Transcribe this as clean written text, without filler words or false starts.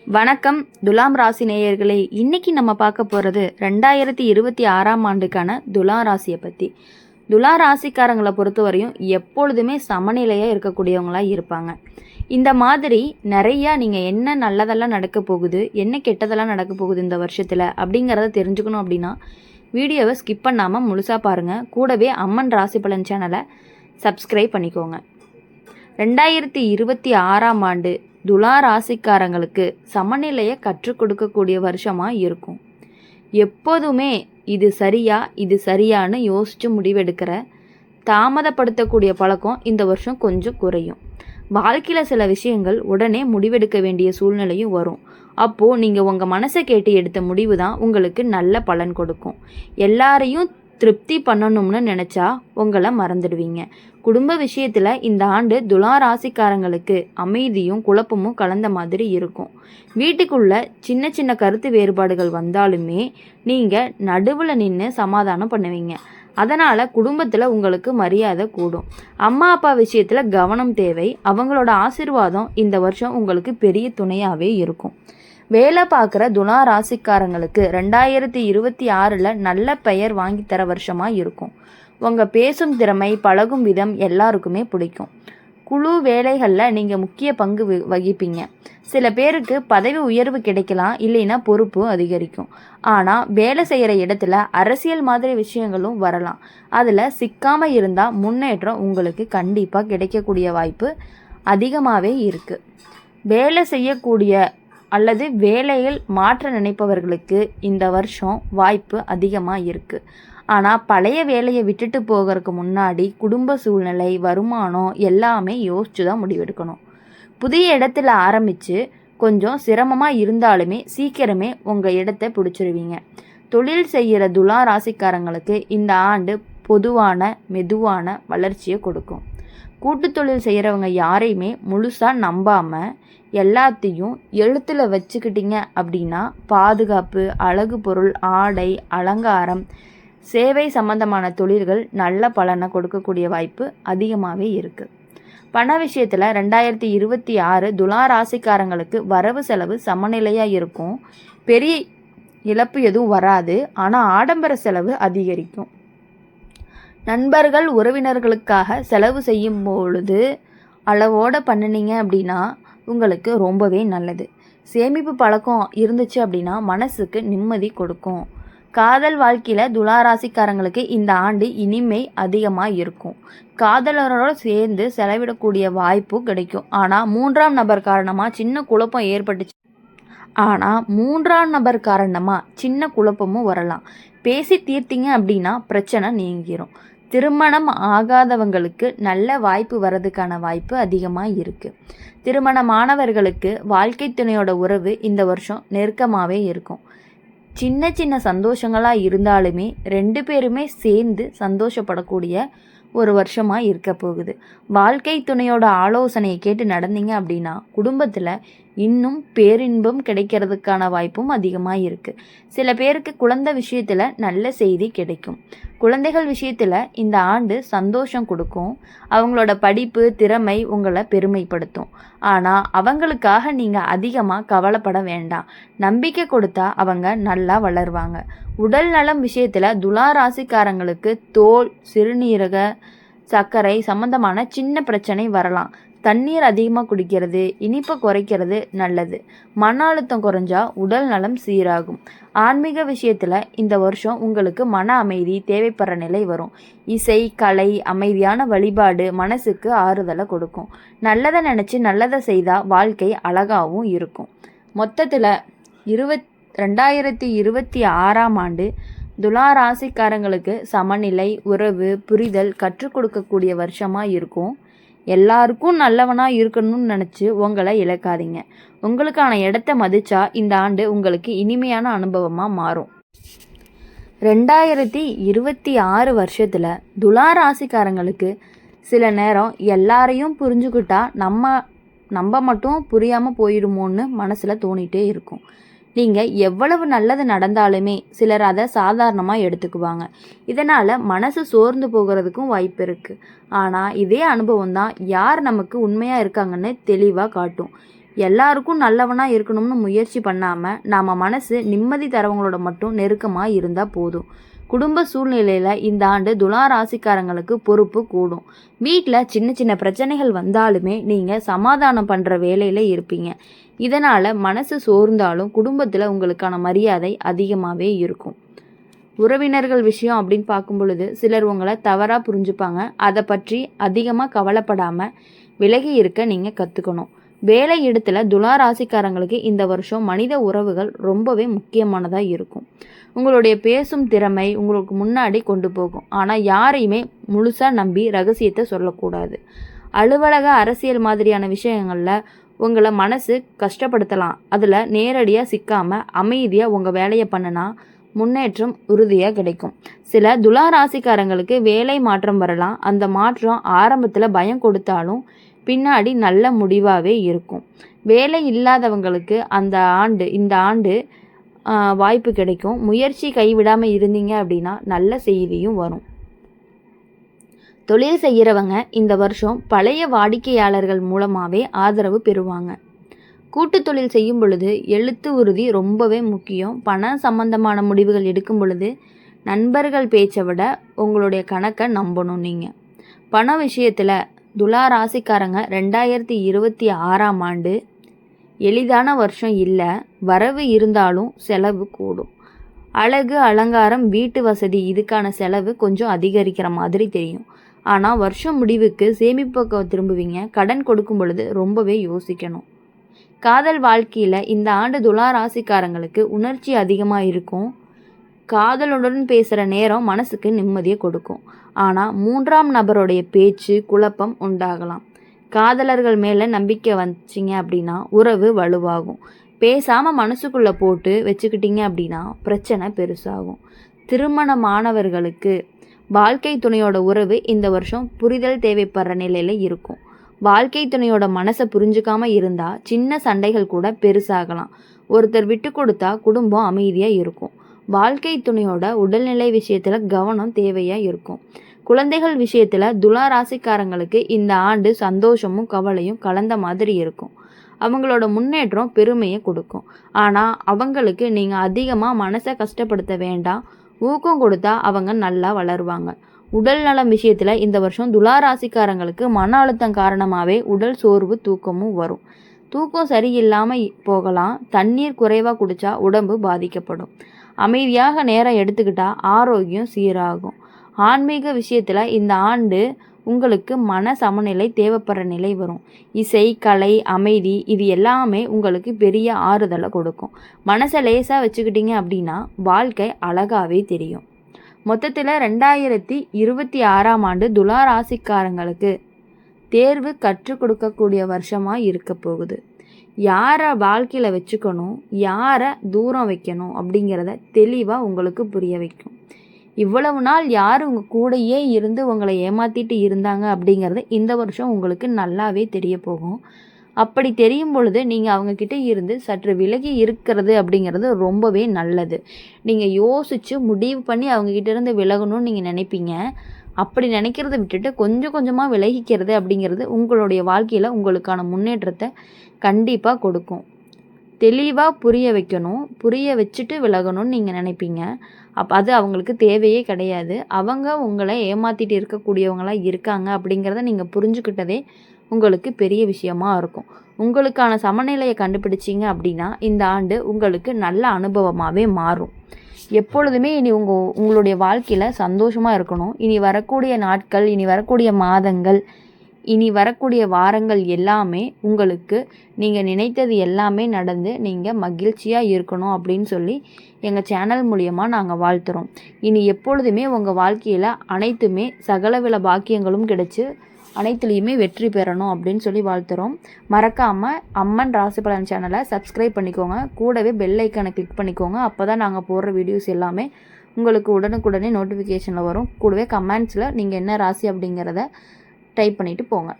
வணக்கம் துலாம் ராசி நேயர்களே. இன்னைக்கு நம்ம பார்க்க போகிறது 2026ஆம் ஆண்டுக்கான துலாம் ராசியை பற்றி. துலாம் ராசிக்காரங்களை பொறுத்தவரையும் எப்பொழுதுமே சமநிலையாக இருக்கக்கூடியவங்களாக இருப்பாங்க. இந்த மாதிரி நிறையா நீங்கள் என்ன நல்லதெல்லாம் நடக்க போகுது, என்ன கெட்டதெல்லாம் நடக்க போகுது இந்த வருஷத்தில் அப்படிங்கிறத தெரிஞ்சுக்கணும் அப்படின்னா வீடியோவை ஸ்கிப் பண்ணாமல் முழுசாக பாருங்கள். கூடவே அம்மன் ராசி பலன் சேனலை சப்ஸ்கிரைப் பண்ணிக்கோங்க. 2026ஆம் ஆண்டு துலா ராசிக்காரங்களுக்கு சமநிலையை கற்றுக் கொடுக்கக்கூடிய வருஷமாக இருக்கும். எப்போதுமே இது சரியா இது சரியான்னு யோசித்து முடிவெடுக்கிற தாமதப்படுத்தக்கூடிய பழக்கம் இந்த வருஷம் கொஞ்சம் குறையும். வாழ்க்கையில் சில விஷயங்கள் உடனே முடிவெடுக்க வேண்டிய சூழ்நிலையும் வரும். அப்போது நீங்கள் உங்கள் மனசை கேட்டு எடுத்த முடிவு தான் உங்களுக்கு நல்ல பலன் கொடுக்கும். எல்லாரையும் திருப்தி பண்ணணும்னு நினச்சா உங்களை மறந்துடுவீங்க. குடும்ப விஷயத்தில் இந்த ஆண்டு துலா ராசிக்காரங்களுக்கு அமைதியும் குழப்பமும் கலந்த மாதிரி இருக்கும். வீட்டுக்குள்ள சின்ன சின்ன கருத்து வேறுபாடுகள் வந்தாலுமே நீங்கள் நடுவில் நின்று சமாதானம் பண்ணுவீங்க. அதனால் குடும்பத்தில் உங்களுக்கு மரியாதை கூடும். அம்மா அப்பா விஷயத்தில் கவனம் தேவை. அவங்களோட ஆசீர்வாதம் இந்த வருஷம் உங்களுக்கு பெரிய துணையாகவே இருக்கும். வேலை பார்க்குற துலா ராசிக்காரங்களுக்கு 2026 நல்ல பெயர் வாங்கி தர வருஷமாக இருக்கும். உங்கள் பேசும் திறமை, பழகும் விதம் எல்லாருக்குமே பிடிக்கும். குழு வேலைகளில் நீங்கள் முக்கிய பங்கு வகிப்பீங்க. சில பேருக்கு பதவி உயர்வு கிடைக்கலாம், இல்லைன்னா பொறுப்பு அதிகரிக்கும். ஆனால் வேலை செய்கிற இடத்துல அரசியல் மாதிரி விஷயங்களும் வரலாம். அதில் சிக்காமல் இருந்தால் முன்னேற்றம் உங்களுக்கு கண்டிப்பாக கிடைக்கக்கூடிய வாய்ப்பு அதிகமாகவே இருக்குது. வேலை செய்யக்கூடிய அல்லது வேலையில் மாற்ற நினைப்பவர்களுக்கு இந்த வருஷம் வாய்ப்பு அதிகமாக இருக்குது. ஆனால் பழைய வேலையை விட்டுட்டு போகிறதுக்கு முன்னாடி குடும்ப சூழ்நிலை, வருமானம் எல்லாமே யோசித்து தான் முடிவெடுக்கணும். புதிய இடத்துல ஆரம்பித்து கொஞ்சம் சிரமமாக இருந்தாலுமே சீக்கிரமே உங்கள் இடத்த பிடிச்சிருவீங்க. தொழில் செய்கிற துலா ராசிக்காரங்களுக்கு இந்த ஆண்டு மெதுவான வளர்ச்சியை கொடுக்கும். கூட்டு தொழில் செய்கிறவங்க யாரையுமே முழுசாக நம்பாமல் எல்லாத்தையும் எழுத்தில் வச்சுக்கிட்டீங்க அப்படின்னா பாதுகாப்பு, அழகு பொருள், ஆடை, அலங்காரம், சேவை சம்பந்தமான தொழில்கள் நல்ல பலனை கொடுக்கக்கூடிய வாய்ப்பு அதிகமாகவே இருக்குது. பண விஷயத்தில் 2026 துலா ராசிக்காரங்களுக்கு வரவு செலவு சமநிலையாக இருக்கும். பெரிய இழப்பு எதுவும் வராது. ஆனால் ஆடம்பர செலவு அதிகரிக்கும். நண்பர்கள் உறவினர்களுக்காக செலவு செய்யும் பொழுது அளவோடு பண்ணினீங்க அப்படின்னா உங்களுக்கு ரொம்பவே நல்லது. சேமிப்பு பழக்கம் இருந்துச்சு அப்படின்னா மனசுக்கு நிம்மதி கொடுக்கும். காதல் வாழ்க்கையில் துலா ராசிக்காரங்களுக்கு இந்த ஆண்டு இனிமை அதிகமாக இருக்கும். காதலரோடு சேர்ந்து செலவிடக்கூடிய வாய்ப்பு கிடைக்கும். ஆனால் மூன்றாம் நபர் காரணமாக சின்ன குழப்பமும் வரலாம். பேசி தீர்த்தீங்க அப்படின்னா பிரச்சனை நீங்கிரும். திருமணம் ஆகாதவங்களுக்கு நல்ல வாய்ப்பு வர்றதுக்கான வாய்ப்பு அதிகமாக இருக்குது. திருமணமானவர்களுக்கு வாழ்க்கை துணையோட உறவு இந்த வருஷம் நெருக்கமாகவே இருக்கும். சின்ன சின்ன சந்தோஷங்களாக இருந்தாலுமே 2 பேருமே சேர்ந்து சந்தோஷப்படக்கூடிய ஒரு வருஷமாக இருக்க போகுது. வாழ்க்கை துணையோட ஆலோசனையை கேட்டு நடந்தீங்க அப்படின்னா குடும்பத்தில் இன்னும் பேரின்பம் கிடைக்கிறதுக்கான வாய்ப்பும் அதிகமாக இருக்குது. சில பேருக்கு குழந்தை விஷயத்தில் நல்ல செய்தி கிடைக்கும். குழந்தைகள் விஷயத்தில் இந்த ஆண்டு சந்தோஷம் கொடுக்கும். அவங்களோட படிப்பு, திறமை உங்களை பெருமைப்படுத்தும். ஆனால் அவங்களுக்காக நீங்கள் அதிகமாக கவலைப்பட வேண்டாம். நம்பிக்கை கொடுத்தா அவங்க நல்லா வளருவாங்க. உடல் நலம் விஷயத்தில் துலா ராசிக்காரங்களுக்கு தோல், சிறுநீரக, சர்க்கரை சம்பந்தமான சின்ன பிரச்சனை வரலாம். தண்ணீர் அதிகமாக குடிக்கிறது, இனிப்பை குறைக்கிறது நல்லது. மன அழுத்தம் குறைஞ்சா உடல் நலம் சீராகும். ஆன்மீக விஷயத்தில் இந்த வருஷம் உங்களுக்கு மன அமைதி தேவைப்படுற நிலை வரும். இசை, கலை, அமைதியான வழிபாடு மனசுக்கு ஆறுதலை கொடுக்கும். நல்லதை நினச்சி நல்லதை செய்தால் வாழ்க்கை அழகாகவும் இருக்கும். மொத்தத்தில் 2026ஆம் ஆண்டு துலா ராசிக்காரங்களுக்கு சமநிலை, உறவு, புரிதல் கற்றுக் கொடுக்கக்கூடிய வருஷமாக இருக்கும். எல்லாருக்கும் நல்லவனாக இருக்கணும்னு நினச்சி உங்களை இழக்காதீங்க. உங்களுக்கான இடத்த மதிச்சா இந்த ஆண்டு உங்களுக்கு இனிமையான அனுபவமாக மாறும். 2026 வருஷத்தில் துலா ராசிக்காரங்களுக்கு சில நேரம் எல்லாரையும் புரிஞ்சுக்கிட்டா நம்ம மட்டும் புரியாமல் போயிடுமோன்னு மனசில் தோணிகிட்டே இருக்கும். நீங்கள் எவ்வளவு நல்லது நடந்தாலுமே சிலர் அதை சாதாரணமாக எடுத்துக்குவாங்க. இதனால் மனசு சோர்ந்து போகிறதுக்கும் வாய்ப்பு இருக்குது. ஆனால் இதே அனுபவம் தான் யார் நமக்கு உண்மையாக இருக்காங்கன்னு தெளிவாக காட்டும். எல்லாருக்கும் நல்லவனாக இருக்கணும்னு முயற்சி பண்ணாமல் நாம் மனசு நிம்மதி தரவங்களோட மட்டும் நெருக்கமாக இருந்தால் போதும். குடும்ப சூழ்நிலையில் இந்த ஆண்டு துலா ராசிக்காரங்களுக்கு பொறுப்பு கூடும். வீட்டில் சின்ன சின்ன பிரச்சனைகள் வந்தாலுமே நீங்கள் சமாதானம் பண்ணுற வேலையில் இருப்பீங்க. இதனால் மனசு சோர்ந்தாலும் குடும்பத்தில் உங்களுக்கான மரியாதை அதிகமாகவே இருக்கும். உறவினர்கள் விஷயம் அப்படின்னு பார்க்கும் பொழுது சிலர் உங்களை தவறாக புரிஞ்சுப்பாங்க. அதை பற்றி அதிகமாக கவலைப்படாமல் விலகி இருக்க நீங்கள் கற்றுக்கணும். வேலை இடத்துல துலா ராசிக்காரங்களுக்கு இந்த வருஷம் மனித உறவுகள் ரொம்பவே முக்கியமானதாக இருக்கும். உங்களுடைய பேசும் திறமை உங்களுக்கு முன்னாடி கொண்டு போகும். ஆனால் யாரையுமே முழுசாக நம்பி ரகசியத்தை சொல்லக்கூடாது. அலுவலக அரசியல் மாதிரியான விஷயங்களில் உங்களை மனசு கஷ்டப்படுத்தலாம். அதில் நேரடியாக சிக்காமல் அமைதியாக உங்கள் வேலையை பண்ணினா முன்னேற்றம் உறுதியாக கிடைக்கும். சில துலா ராசிக்காரங்களுக்கு வேலை மாற்றம் வரலாம். அந்த மாற்றம் ஆரம்பத்தில் பயம் கொடுத்தாலும் பின்னாடி நல்ல முடிவாகவே இருக்கும். வேலை இல்லாதவங்களுக்கு இந்த ஆண்டு வாய்ப்பு கிடைக்கும். முயற்சி கைவிடாமல் இருந்தீங்க அப்படின்னா நல்ல செய்தியும் வரும். தொழில் செய்கிறவங்க இந்த வருஷம் பழைய வாடிக்கையாளர்கள் மூலமாகவே ஆதரவு பெறுவாங்க. கூட்டு தொழில் செய்யும் பொழுது எழுத்து உறுதி ரொம்பவே முக்கியம். பண சம்பந்தமான முடிவுகள் எடுக்கும் பொழுது நண்பர்கள் பேச்சை விட உங்களுடைய கணக்கை நம்பணும். நீங்கள் பண விஷயத்தில் துலா ராசிக்காரங்க 2026ஆம் ஆண்டு எளிதான வருஷம் இல்லை. வரவு இருந்தாலும் செலவு கூடும். அழகு அலங்காரம் வீட்டு வசதி இதுக்கான செலவு கொஞ்சம் அதிகரிக்கிற மாதிரி தெரியும். ஆனால் வருஷம் முடிவுக்கு சேமிப்புக்கு திரும்புவீங்க. கடன் கொடுக்கும் பொழுது ரொம்பவே யோசிக்கணும். காதல் வாழ்க்கையில் இந்த ஆண்டு துலா ராசிக்காரங்களுக்கு உணர்ச்சி அதிகமாக இருக்கும். காதலுடன் பேசுகிற நேரம் மனசுக்கு நிம்மதியை கொடுக்கும். ஆனால் 3ஆம் நபருடைய பேச்சு குழப்பம் உண்டாகலாம். காதலர்கள் மேலே நம்பிக்கை வச்சிங்க அப்படின்னா உறவு வலுவாகும். பேசாமல் மனசுக்குள்ளே போட்டு வச்சுக்கிட்டீங்க அப்படின்னா பிரச்சனை பெருசாகும். திருமணமானவர்களுக்கு வாழ்க்கை துணையோட உறவு இந்த வருஷம் புரிதல் தேவைப்படுற நிலையில் இருக்கும். வாழ்க்கை துணையோட மனசை புரிஞ்சுக்காம இருந்தால் சின்ன சண்டைகள் கூட பெருசாகலாம். ஒருத்தர் விட்டு கொடுத்தா குடும்பம் அமைதியாக இருக்கும். வாழ்க்கை துணையோட உடல்நிலை விஷயத்தில் கவனம் தேவையாக இருக்கும். குழந்தைகள் விஷயத்தில் துலா ராசிக்காரங்களுக்கு இந்த ஆண்டு சந்தோஷமும் கவலையும் கலந்த மாதிரி இருக்கும். அவங்களோட முன்னேற்றம் பெருமையை கொடுக்கும். ஆனால் அவங்களுக்கு நீங்கள் அதிகமாக மனசை கஷ்டப்படுத்த வேண்டாம். ஊக்கம் கொடுத்தா அவங்க நல்லா வளருவாங்க. உடல் நலம் விஷயத்தில் இந்த வருஷம் துலா ராசிக்காரங்களுக்கு மன அழுத்தம் காரணமாகவே உடல் சோர்வு தூக்கமும் வரும். தூக்கம் சரியில்லாமல் போகலாம். தண்ணீர் குறைவாக குடித்தா உடம்பு பாதிக்கப்படும். அமைதியாக நேரம் எடுத்துக்கிட்டா ஆரோக்கியம் சீராகும். ஆன்மீக விஷயத்தில் இந்த ஆண்டு உங்களுக்கு மன சமநிலை தேவைப்படுற நிலை வரும். இசை, கலை, அமைதி இது எல்லாமே உங்களுக்கு பெரிய ஆறுதலை கொடுக்கும். மனசை லேசாக வச்சுக்கிட்டீங்க அப்படின்னா வாழ்க்கை அழகாகவே தெரியும். மொத்தத்தில் 2026ஆம் ஆண்டு துலா ராசிக்காரங்களுக்கு தேர்வு கற்றுக் கொடுக்கக்கூடிய வருஷமாக இருக்க போகுது. யாரை வாழ்க்கையில் வச்சுக்கணும், யாரை தூரம் வைக்கணும் அப்படிங்கிறத தெளிவாக உங்களுக்கு புரிய வைக்கும். இவ்வளவு நாள் யார் உங்கள் கூடையே இருந்து உங்களை ஏமாற்றிட்டு இருந்தாங்க அப்படிங்கிறது இந்த வருஷம் உங்களுக்கு நல்லாவே தெரிய போகும். அப்படி தெரியும் பொழுது நீங்கள் அவங்கக்கிட்ட இருந்து சற்று விலகி இருக்கிறது அப்படிங்கிறது ரொம்பவே நல்லது. நீங்கள் யோசித்து முடிவு பண்ணி அவங்கக்கிட்ட இருந்து விலகணும்னு நீங்கள் நினைப்பீங்க. அப்படி நினைக்கிறத விட்டுட்டு கொஞ்சம் கொஞ்சமாக விலகிக்கிறது அப்படிங்கிறது உங்களுடைய வாழ்க்கையில் உங்களுக்கான முன்னேற்றத்தை கண்டிப்பாக கொடுக்கும். தெளிவாக புரிய வைக்கணும், புரிய வச்சுட்டு விலகணும்னு நீங்கள் நினைப்பீங்க. அது அவங்களுக்கு தேவையே கிடையாது. அவங்க உங்களை ஏமாற்றிட்டு இருக்கக்கூடியவங்களாக இருக்காங்க அப்படிங்கிறத நீங்கள் புரிஞ்சுக்கிட்டதே உங்களுக்கு பெரிய விஷயமா இருக்கும். உங்களுக்கான சமநிலையை கண்டுபிடிச்சிங்க அப்படின்னா இந்த ஆண்டு உங்களுக்கு நல்ல அனுபவமாகவே மாறும். எப்பொழுதுமே இனி உங்களுடைய வாழ்க்கையில் சந்தோஷமாக இருக்கணும். இனி வரக்கூடிய நாட்கள், இனி வரக்கூடிய மாதங்கள், இனி வரக்கூடிய வாரங்கள் எல்லாமே உங்களுக்கு நீங்கள் நினைத்தது எல்லாமே நடந்து நீங்கள் மகிழ்ச்சியாக இருக்கணும் அப்படின்னு சொல்லி எங்கள் சேனல் மூலியமாக நாங்கள் வாழ்த்துறோம். இனி எப்பொழுதுமே உங்கள் வாழ்க்கையில் அனைத்துமே சகலவில பாக்கியங்களும் கிடைச்சி அனைத்துலேயுமே வெற்றி பெறணும் அப்படின்னு சொல்லி வாழ்த்துறோம். மறக்காமல் அம்மன் ராசி பலன் சேனலை சப்ஸ்கிரைப் பண்ணிக்கோங்க. கூடவே பெல் ஐக்கானை கிளிக் பண்ணிக்கோங்க. அப்போ தான் நாங்கள் போடுற வீடியோஸ் எல்லாமே உங்களுக்கு உடனுக்குடனே நோட்டிஃபிகேஷனில் வரும். கூடவே கமெண்ட்ஸில் நீங்கள் என்ன ராசி அப்படிங்கிறத டைப் பண்ணிவிட்டு போங்க.